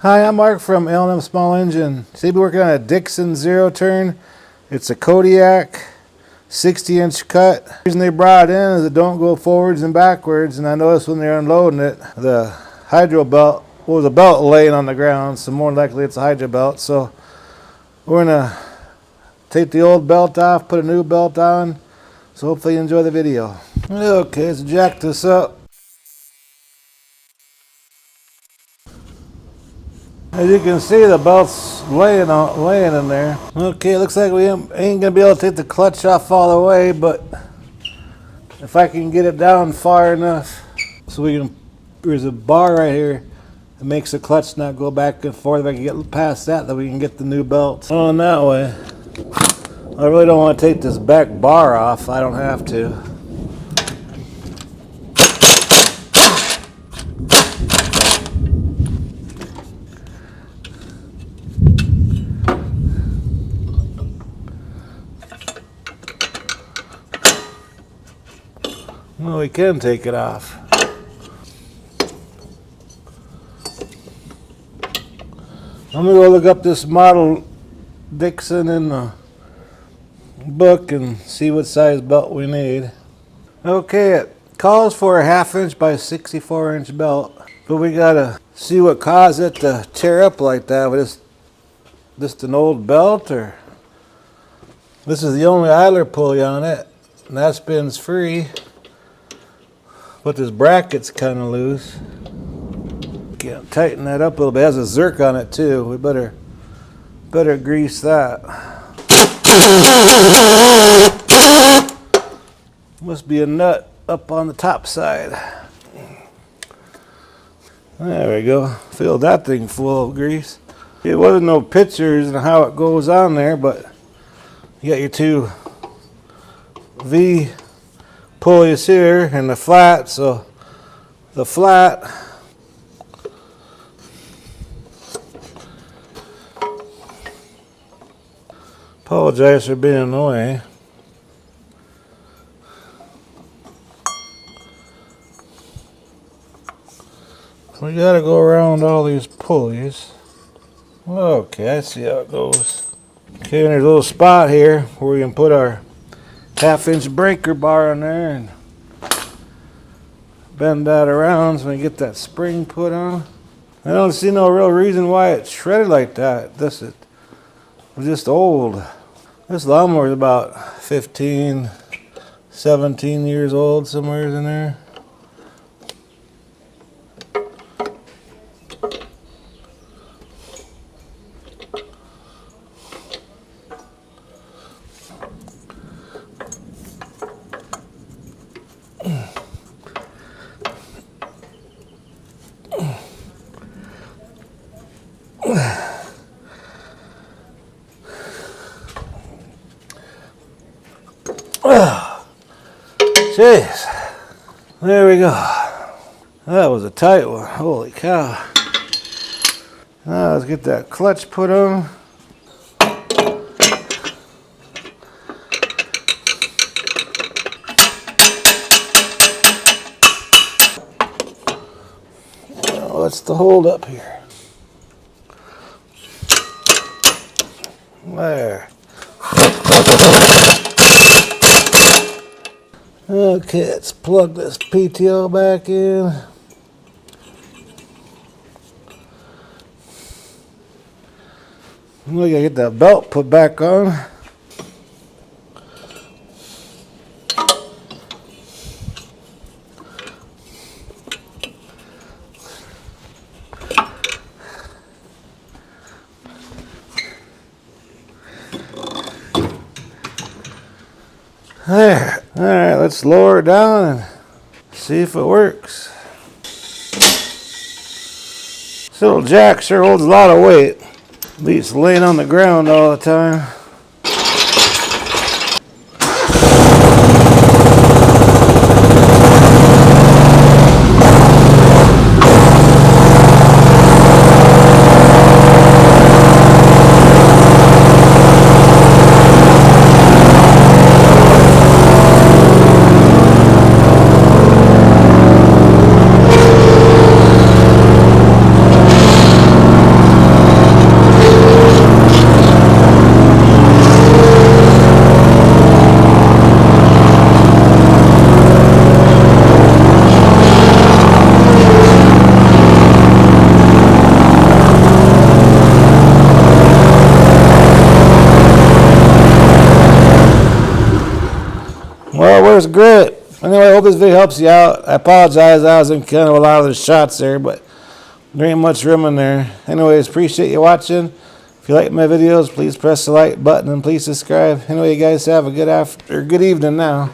Hi, I'm Mark from L&M Small Engine. Today we're working on a Dixon zero turn. It's a Kodiak 60-inch cut. The reason they brought it in is it don't go forwards and backwards, and I noticed when they're unloading it, the hydro belt was a belt laying on the ground, so more likely it's a hydro belt. So we're gonna take the old belt off, put a new belt on, so hopefully you enjoy the video. Okay, let's jack this up. As you can see, the belt's laying in there. Okay, looks like we ain't gonna be able to take the clutch off all the way, but if I can get it down far enough so we can, there's a bar right here that makes the clutch not go back and forth. If I can get past that, then we can get the new belt on that way. I really don't want to take this back bar off. I don't have to. Well, we can take it off. I'm gonna go look up this model Dixon in the book and see what size belt we need. Okay, it calls for a 1/2 inch by 64 inch belt, but we gotta see what caused it to tear up like that. Was this an old belt, or this is the only idler pulley on it, and that spins free. But this bracket's kind of loose. Can't tighten that up a little bit. It has a zerk on it too. We better grease that. Must be a nut up on the top side. There we go. Filled that thing full of grease. It wasn't no pictures and how it goes on there, but you got your two V pulleys here and the flat, so the flat apologize for being in the way. We gotta go around all these pulleys. Okay, I see how it goes. Okay, and there's a little spot here where we can put our 1/2 inch breaker bar on there and bend that around so we get that spring put on. I don't see no real reason why it's shredded like that. This is just old. This lawnmower is about 15, 17 years old, somewhere in there. Jeez, there we go. That was a tight one. Holy cow. Now let's get that clutch put on. Now what's the hold up here? There. Okay, let's plug this PTO back in. We gotta get that belt put back on. There. All right, let's lower it down and see if it works. This little jack sure holds a lot of weight. At least laying on the ground all the time. works great. Anyway, I hope this video helps you out. I apologize, I was in kind of a lot of the shots there, but there ain't much room in there. Anyways, appreciate you watching. If you like my videos, please press the like button and please subscribe. Anyway, you guys have a good evening now.